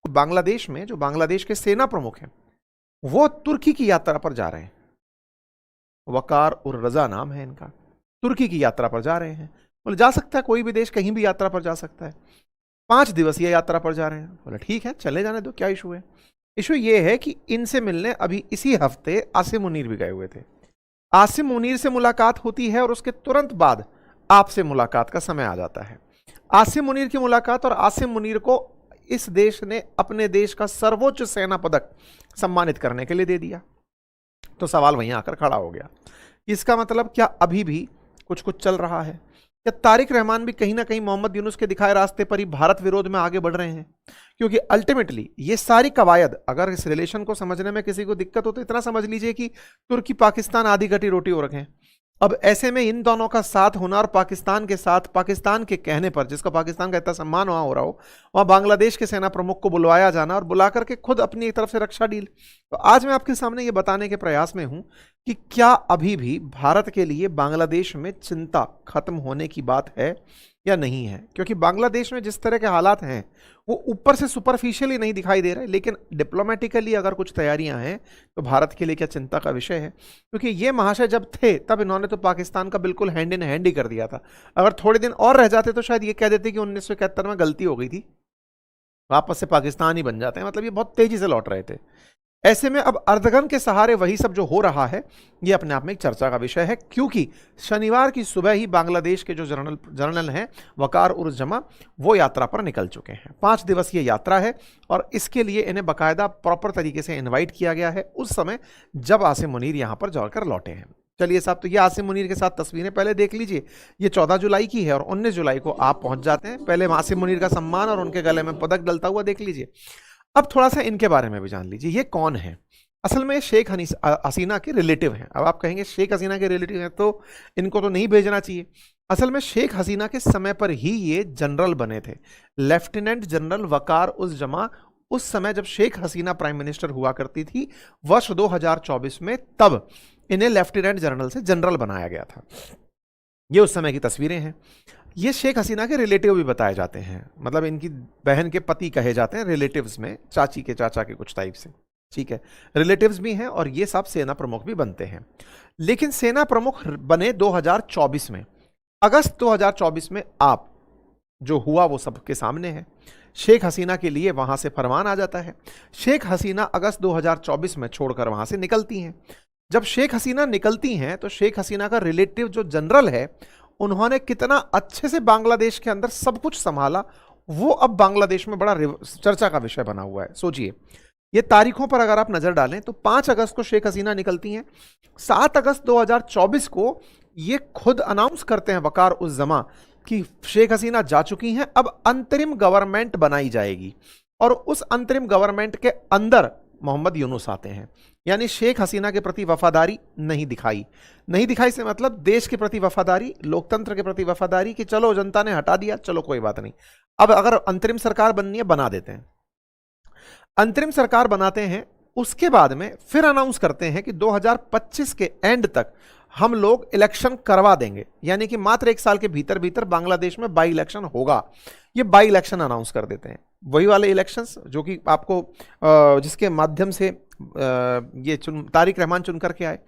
बांग्लादेश में जो बांग्लादेश के सेना प्रमुख हैं वो तुर्की की यात्रा पर जा रहे हैं। वकार उर रजा नाम है इनका। तुर्की की यात्रा पर जा रहे हैं। बोले जा सकता है, कोई भी देश कहीं भी यात्रा पर जा सकता है। 5 दिवसीय यात्रा पर जा रहे हैं। बोले ठीक है, चले जाने दो, क्या इशू है। इशू ये है कि इनसे मिलने अभी इसी हफ्ते आसिम मुनीर भी गए हुए थे। आसिम मुनीर से मुलाकात होती है और उसके तुरंत बाद आपसे मुलाकात का समय आ जाता है। आसिम मुनीर की मुलाकात, और आसिम मुनीर को इस देश ने अपने देश का सर्वोच्च सेना पदक सम्मानित करने के लिए दे दिया। तो सवाल वहीं आकर खड़ा हो गया, इसका मतलब क्या अभी भी कुछ कुछ चल रहा है? क्या तारिक रहमान भी कहीं ना कहीं मोहम्मद यूनुस के दिखाए रास्ते पर ही भारत विरोध में आगे बढ़ रहे हैं? क्योंकि अल्टीमेटली ये सारी कवायद, अगर इस रिलेशन को समझने में किसी को दिक्कत हो तो इतना समझ लीजिए कि तुर्की पाकिस्तान आधी कटी रोटी हो रखे हैं। अब ऐसे में इन दोनों का साथ होना और पाकिस्तान के साथ, पाकिस्तान के कहने पर, जिसका पाकिस्तान का इतना सम्मान वहां हो रहा हो, वहां बांग्लादेश के सेना प्रमुख को बुलवाया जाना और बुला करके खुद अपनी तरफ से रक्षा डील। तो आज मैं आपके सामने ये बताने के प्रयास में हूं कि क्या अभी भी भारत के लिए बांग्लादेश में चिंता खत्म होने की बात है या नहीं है। क्योंकि बांग्लादेश में जिस तरह के हालात हैं वो ऊपर से सुपरफिशियली नहीं दिखाई दे रहे, लेकिन डिप्लोमेटिकली अगर कुछ तैयारियां हैं तो भारत के लिए क्या चिंता का विषय है। क्योंकि ये महाशय जब थे तब इन्होंने तो पाकिस्तान का बिल्कुल हैंड इन हैंड ही कर दिया था। अगर थोड़े दिन और रह जाते तो शायद ये कह देते कि 1971 में गलती हो गई थी, वापस से पाकिस्तान ही बन जाते हैं। मतलब ये बहुत तेजी से लौट रहे थे। ऐसे में अब अर्दगन के सहारे वही सब जो हो रहा है ये अपने आप में एक चर्चा का विषय है। क्योंकि शनिवार की सुबह ही बांग्लादेश के जो जनरल हैं वकार उर जमा, वो यात्रा पर निकल चुके हैं। 5 दिवसीय यात्रा है और इसके लिए इन्हें बाकायदा प्रॉपर तरीके से इनवाइट किया गया है उस समय जब आसिम मुनीर यहां पर जाकर लौटे हैं। चलिए साहब, तो ये आसिम मुनीर के साथ तस्वीरें पहले देख लीजिए। ये 14 जुलाई की है और 19 जुलाई को आप पहुंच जाते हैं। पहले आसिम मुनीर का सम्मान और उनके गले में पदक डलता हुआ देख लीजिए। अब थोड़ा सा इनके बारे में भी जान लीजिए, ये कौन है। असल में शेख हसीना के रिलेटिव हैं। अब आप कहेंगे शेख हसीना के रिलेटिव हैं तो इनको तो नहीं भेजना चाहिए। असल में शेख हसीना के समय पर ही ये जनरल बने थे, लेफ्टिनेंट जनरल वकार उस जमा। उस समय जब शेख हसीना प्राइम मिनिस्टर हुआ करती थी वर्ष 2024 में, तब इन्हें लेफ्टिनेंट जनरल से जनरल बनाया गया था। ये उस समय की तस्वीरें हैं। ये शेख हसीना के रिलेटिव भी बताए जाते हैं, मतलब इनकी बहन के पति कहे जाते हैं रिलेटिव्स में, चाची के चाचा के कुछ टाइप से। ठीक है, रिलेटिव्स भी हैं और ये सब सेना प्रमुख भी बनते हैं। लेकिन सेना प्रमुख बने 2024 में। अगस्त 2024 में आप जो हुआ वो सबके सामने है। शेख हसीना के लिए वहां से फरमान आ जाता है। शेख हसीना अगस्त 2024 में छोड़कर वहां से निकलती हैं। जब शेख हसीना निकलती हैं तो शेख हसीना का रिलेटिव जो जनरल है, उन्होंने कितना अच्छे से बांग्लादेश के अंदर सब कुछ संभाला, वो अब बांग्लादेश में बड़ा चर्चा का विषय बना हुआ है। सोचिए, ये तारीखों पर अगर आप नजर डालें तो 5 अगस्त को शेख हसीना निकलती हैं। 7 अगस्त 2024 को ये खुद अनाउंस करते हैं वकार उस जमा कि शेख हसीना जा चुकी हैं, अब अंतरिम गवर्नमेंट बनाई जाएगी। और उस अंतरिम गवर्नमेंट के अंदर मोहम्मद यूनुस आते हैं। यानी शेख हसीना के प्रति वफादारी नहीं दिखाई से मतलब देश के प्रति वफादारी, लोकतंत्र के प्रति वफादारी कि चलो जनता ने हटा दिया, चलो कोई बात नहीं, अब अगर अंतरिम सरकार बननी है बना देते हैं। अंतरिम सरकार बनाते हैं, उसके बाद में फिर अनाउंस करते हैं कि 2025 के एंड तक हम लोग इलेक्शन करवा देंगे। यानी कि मात्र 1 साल के भीतर भीतर बांग्लादेश में बाई इलेक्शन होगा। ये बाई इलेक्शन अनाउंस कर देते हैं, वही वाले इलेक्शंस जो कि आपको जिसके माध्यम से ये तारिक रहमान चुन करके आए।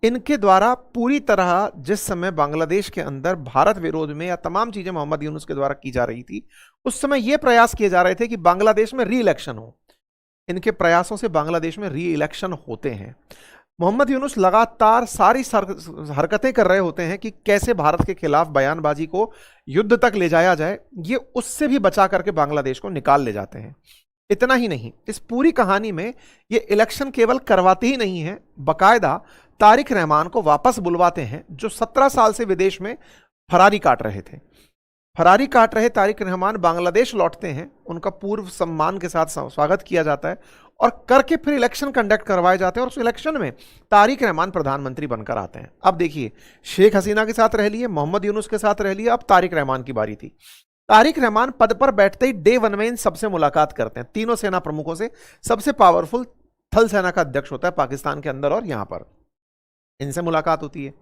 इनके द्वारा पूरी तरह जिस समय बांग्लादेश के अंदर भारत विरोध में या तमाम चीजें मोहम्मद यूनुस के द्वारा की जा रही थी, उस समय ये प्रयास किए जा रहे थे कि बांग्लादेश में री इलेक्शन हो। इनके प्रयासों से बांग्लादेश में री इलेक्शन होते हैं। मोहम्मद यूनुस लगातार सारी हरकतें कर रहे होते हैं कि कैसे भारत के खिलाफ बयानबाजी को युद्ध तक ले जाया जाए। ये उससे भी बचा करके बांग्लादेश को निकाल ले जाते हैं। इतना ही नहीं, इस पूरी कहानी में ये इलेक्शन केवल करवाते ही नहीं है, बकायदा तारिक रहमान को वापस बुलवाते हैं, जो 17 साल से विदेश में फरारी काट रहे थे। फरारी काट रहे तारिक रहमान बांग्लादेश लौटते हैं, उनका पूर्व सम्मान के साथ स्वागत किया जाता है और करके फिर इलेक्शन कंडक्ट करवाए जाते हैं और उस इलेक्शन में तारिक रहमान प्रधानमंत्री बनकर आते हैं। अब देखिए, शेख हसीना के साथ रह लिए, मोहम्मद यूनुस के साथ रह लिए, अब तारिक रहमान की बारी थी। तारिक रहमान पद पर बैठते ही डे 1 में इन सबसे मुलाकात करते हैं, तीनों सेना प्रमुखों से। सबसे पावरफुल थल सेना का अध्यक्ष होता है पाकिस्तान के अंदर और यहां पर। इनसे मुलाकात होती है।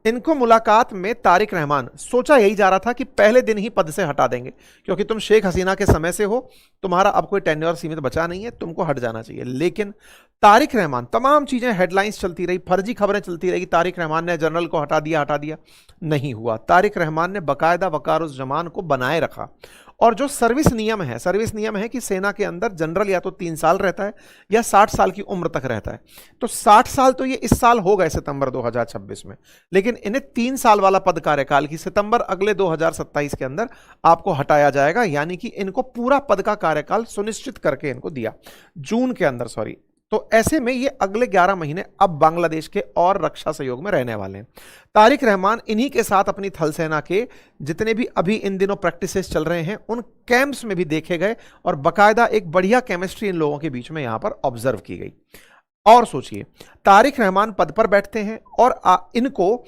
इनको मुलाकात में तारिक रहमान, सोचा यही जा रहा था कि पहले दिन ही पद से हटा देंगे, क्योंकि तुम शेख हसीना के समय से हो, तुम्हारा अब कोई टेन्योर सीमित बचा नहीं है, तुमको हट जाना चाहिए। लेकिन तारिक रहमान, तमाम चीजें हेडलाइंस चलती रही, फर्जी खबरें चलती रही, तारिक रहमान ने जनरल को हटा दिया, नहीं हुआ। तारिक रहमान ने बाकायदा वकारुज्जमान को बनाए रखा। और जो सर्विस नियम है कि सेना के अंदर जनरल या तो 3 साल रहता है या 60 साल की उम्र तक रहता है। तो 60 साल तो ये इस साल हो गए सितंबर 2026 में, लेकिन इन्हें 3 साल वाला पद कार्यकाल की सितंबर अगले 2027 के अंदर आपको हटाया जाएगा, यानी कि इनको पूरा पद का कार्यकाल सुनिश्चित करके इनको दिया, जून के अंदर, सॉरी। तो ऐसे में ये अगले 11 महीने अब बांग्लादेश के और रक्षा सहयोग में रहने वाले हैं। तारिक रहमान इन्हीं के साथ अपनी थल सेना के जितने भी अभी इन दिनों प्रैक्टिसेस चल रहे हैं उन कैंप्स में भी देखे गए, और बाकायदा एक बढ़िया केमिस्ट्री इन लोगों के बीच में यहां पर ऑब्जर्व की गई। और सोचिए, तारिक रहमान पद पर बैठते हैं और इनको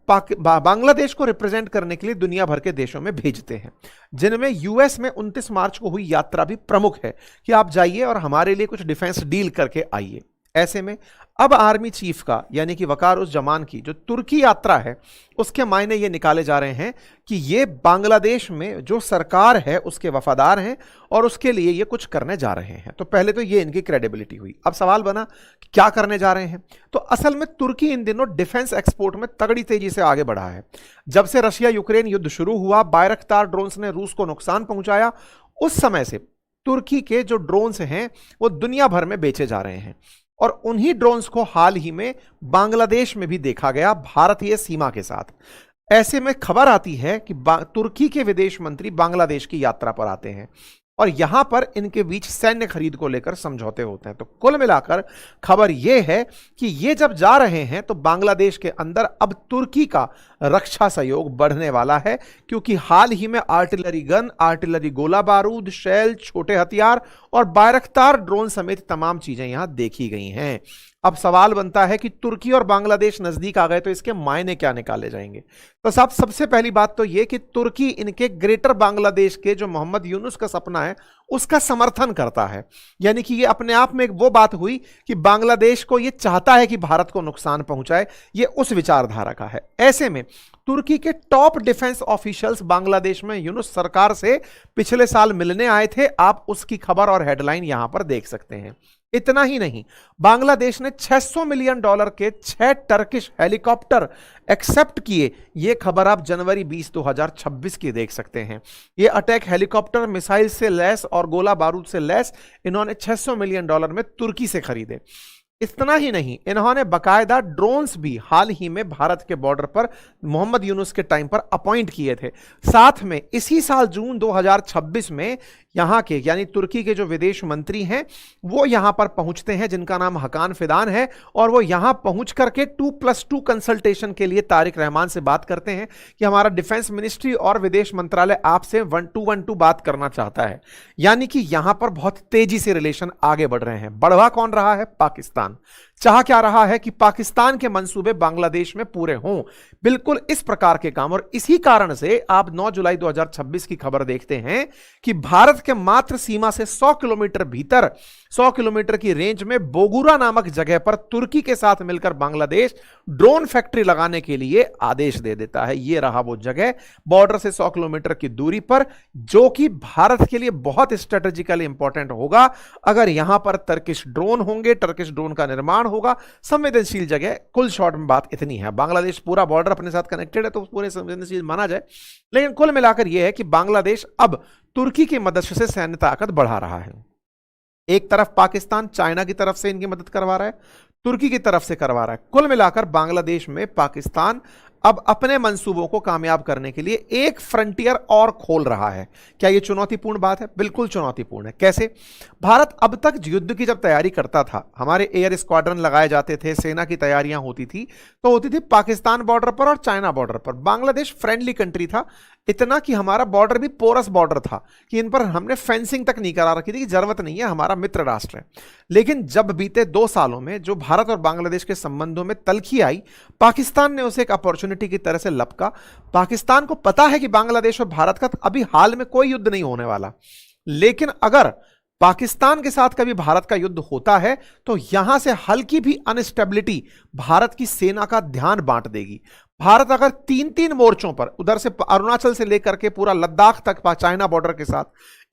बांग्लादेश को रिप्रेजेंट करने के लिए दुनिया भर के देशों में भेजते हैं, जिनमें यूएस में 29 मार्च को हुई यात्रा भी प्रमुख है कि आप जाइए और हमारे लिए कुछ डिफेंस डील करके आइए। ऐसे में अब आर्मी चीफ का यानी कि वकारुज्जमान की जो तुर्की यात्रा है उसके मायने ये निकाले जा रहे हैं कि ये बांग्लादेश में जो सरकार है उसके वफादार हैं और उसके लिए ये कुछ करने जा रहे हैं। तो पहले तो ये इनकी क्रेडिबिलिटी हुई। अब सवाल बना कि क्या करने जा रहे हैं। तो असल में तुर्की इन दिनों डिफेंस एक्सपोर्ट में तगड़ी तेजी से आगे बढ़ा है। जब से रशिया यूक्रेन युद्ध शुरू हुआ, बायरख्तार ड्रोन्स ने रूस को नुकसान पहुंचाया, उस समय से तुर्की के जो ड्रोन्स हैं वो दुनिया भर में बेचे जा रहे हैं, और उन्हीं ड्रोन्स को हाल ही में बांग्लादेश में भी देखा गया भारतीय सीमा के साथ। ऐसे में खबर आती है कि तुर्की के विदेश मंत्री बांग्लादेश की यात्रा पर आते हैं और यहां पर इनके बीच सैन्य खरीद को लेकर समझौते होते हैं। तो कुल मिलाकर खबर यह है कि ये जब जा रहे हैं तो बांग्लादेश के अंदर अब तुर्की का रक्षा सहयोग बढ़ने वाला है, क्योंकि हाल ही में आर्टिलरी गन, आर्टिलरी गोला बारूद, शैल, छोटे हथियार और बायरख्तार ड्रोन समेत तमाम चीजें यहां देखी गई हैं। अब सवाल बनता है कि तुर्की और बांग्लादेश नजदीक आ गए तो इसके मायने क्या निकाले जाएंगे। तो साहब, सबसे पहली बात तो यह कि तुर्की इनके ग्रेटर बांग्लादेश के जो मोहम्मद यूनुस का सपना है उसका समर्थन करता है, यानी कि ये अपने आप में एक वो बात हुई कि बांग्लादेश को ये चाहता है कि भारत को नुकसान पहुंचाए, ये उस विचारधारा का है। ऐसे में तुर्की के टॉप डिफेंस ऑफिशियल्स बांग्लादेश में यूनुस सरकार से पिछले साल मिलने आए थे। आप उसकी खबर और हेडलाइन यहां पर देख सकते हैं। इतना ही नहीं, बांग्लादेश ने $600 मिलियन के 6 टर्किश हेलीकॉप्टर एक्सेप्ट किए। यह खबर आप जनवरी 20, 2026 की देख सकते हैं। यह अटैक हेलीकॉप्टर मिसाइल से लैस और गोला बारूद से लैस इन्होंने $600 मिलियन में तुर्की से खरीदे। इतना ही नहीं, इन्होंने बकायदा ड्रोन्स भी हाल ही में भारत के बॉर्डर पर मोहम्मद यूनुस के टाइम पर अपॉइंट किए थे। साथ में इसी साल जून 2026 में यहां के यानी तुर्की के जो विदेश मंत्री हैं वो यहां पर पहुंचते हैं, जिनका नाम हकान फिदान है, और वो यहां पहुंच करके 2+2 कंसल्टेशन के लिए तारिक रहमान से बात करते हैं कि हमारा डिफेंस मिनिस्ट्री और विदेश मंत्रालय आपसे 1-2 बात करना चाहता है। यानी कि यहां पर बहुत तेजी से रिलेशन आगे बढ़ रहे हैं। बढ़वा कौन रहा है? पाकिस्तान। चाह क्या रहा है कि पाकिस्तान के मंसूबे बांग्लादेश में पूरे हों। बिल्कुल इस प्रकार के काम, और इसी कारण से आप 9 जुलाई 2026 की खबर देखते हैं कि भारत के मात्र सीमा से 100 किलोमीटर भीतर 100 किलोमीटर की रेंज में बोगुरा नामक जगह पर तुर्की के साथ मिलकर बांग्लादेश ड्रोन फैक्ट्री लगाने के लिए आदेश दे देता है। यह रहा वो जगह बॉर्डर से 100 किलोमीटर की दूरी पर, जो कि भारत के लिए बहुत स्ट्रेटेजिकली इंपॉर्टेंट होगा। अगर यहां पर टर्किश ड्रोन होंगे, टर्किश ड्रोन का निर्माण होगा, संवेदनशील जगह। कुल शॉर्ट में बात इतनी है, बांग्लादेश पूरा बॉर्डर अपने साथ कनेक्टेड है तो पूरे संवेदनशील माना जाए। लेकिन कुल मिलाकर यह है कि बांग्लादेश अब तुर्की की मदद से सैन्य ताकत बढ़ा रहा है। एक तरफ पाकिस्तान चाइना की तरफ से इनकी मदद करवा रहा है, तुर्की की तरफ से करवा रहा है। कुल मिलाकर बांग्लादेश में पाकिस्तान अब अपने मंसूबों को कामयाब करने के लिए एक फ्रंटियर और खोल रहा है। क्या यह चुनौतीपूर्ण बात है? बिल्कुल चुनौतीपूर्ण है। कैसे? भारत अब तक युद्ध की जब तैयारी करता था, हमारे एयर स्क्वाड्रन लगाए जाते थे, सेना की तैयारियां होती थी, तो होती थी पाकिस्तान बॉर्डर पर और चाइना बॉर्डर पर। बांग्लादेश फ्रेंडली कंट्री था, इतना कि हमारा बॉर्डर भी पोरस बॉर्डर था कि इन पर हमने फेंसिंग तक नहीं करा रखी थी कि जरूरत नहीं है, हमारा मित्र राष्ट्र है। लेकिन जब बीते 2 सालों में जो भारत और बांग्लादेश के संबंधों में तलखी आई, पाकिस्तान ने उसे एक अपॉर्चुनिटी की तरह से लपका। पाकिस्तान को पता है कि बांग्लादेश और भारत का अभी हाल में कोई युद्ध नहीं होने वाला, लेकिन अगर पाकिस्तान के साथ कभी भारत का युद्ध होता है तो यहां से हल्की भी अनस्टेबिलिटी भारत की सेना का ध्यान बांट देगी। भारत अगर तीन तीन मोर्चों पर, उधर से अरुणाचल से लेकर के पूरा लद्दाख तक चाइना बॉर्डर के साथ,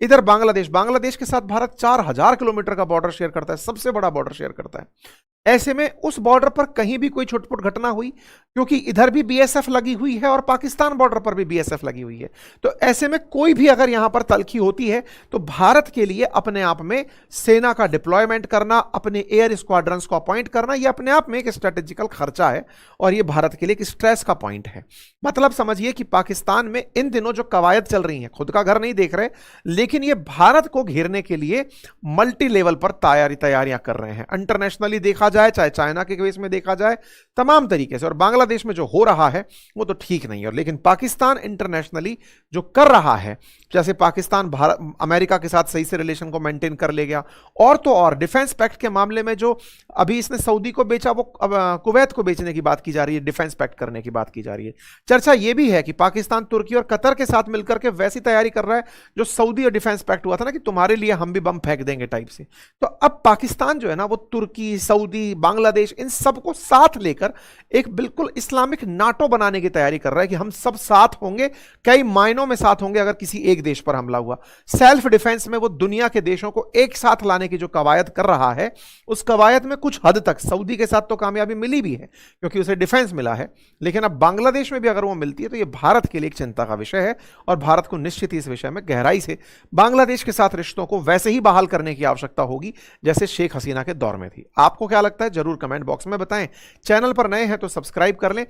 इधर बांग्लादेश के साथ भारत 4000 किलोमीटर का बॉर्डर शेयर करता है, सबसे बड़ा बॉर्डर शेयर करता है। ऐसे में उस बॉर्डर पर कहीं भी कोई छुटपुट घटना हुई, क्योंकि इधर भी बीएसएफ लगी हुई है और पाकिस्तान बॉर्डर पर भी बीएसएफ लगी हुई है, तो ऐसे में कोई भी अगर यहां पर तलखी होती है तो भारत के लिए अपने आप में सेना का डिप्लॉयमेंट करना, अपने एयर स्क्वाड्रंस को अपॉइंट करना, यह अपने आप में एक स्ट्रेटेजिकल खर्चा है और यह भारत के लिए एक स्ट्रेस का पॉइंट है। मतलब समझिए कि पाकिस्तान में इन दिनों जो कवायद चल रही हैं, खुद का घर नहीं देख रहे, लेकिन ये भारत को घेरने के लिए मल्टी लेवल पर तैयारियां कर रहे हैं। इंटरनेशनली देखा जाए, चाहे चाइना के केस में देखा जाए, तमाम तरीके से, और बांग्लादेश में जो हो रहा है वो तो ठीक नहीं है। लेकिन पाकिस्तान इंटरनेशनली जो कर रहा है, जैसे पाकिस्तान भारत अमेरिका के साथ सही से रिलेशन को मेंटेन कर ले गया, और तो और डिफेंस पैक्ट के मामले में जो अभी इसने सऊदी को बेचा, वो कुवैत को बेचने की बात की जा रही है, डिफेंस पैक्ट करने की बात की जा रही है। चर्चा यह भी है कि पाकिस्तान तुर्की और कतर के साथ मिलकर के वैसी तैयारी कर रहा है जो सऊदी और डिफेंस पैक्ट हुआ था ना, कि तुम्हारे लिए हम भी बम फेंक देंगे टाइप से। तो अब पाकिस्तान जो है ना, वो तुर्की, सऊदी, बांग्लादेश, इन सबको साथ लेकर एक बिल्कुल इस्लामिक नाटो बनाने की तैयारी कर रहा है कि हम सब साथ होंगे, कई मायनों में साथ होंगे अगर किसी एक देश पर हमला हुआ। सेल्फ डिफेंस में वो दुनिया के देशों को एक साथ लाने की जो कवायद कर रहा है, उस कवायद में कुछ हद तक सऊदी के साथ तो कामयाबी मिली भी है क्योंकि उसे डिफेंस मिला है, लेकिन अब बांग्लादेश में भी अगर वो मिलती है तो ये भारत के लिए एक चिंता का विषय है और भारत को निश्चित ही इस विषय में गहराई से बांग्लादेश के साथ रिश्तों को वैसे ही बहाल करने की आवश्यकता होगी जैसे शेख हसीना के दौर में थी। आपको क्या लगता है जरूर कमेंट बॉक्स में बताएं। चैनल पर नए हैं तो सब्सक्राइब कर लें।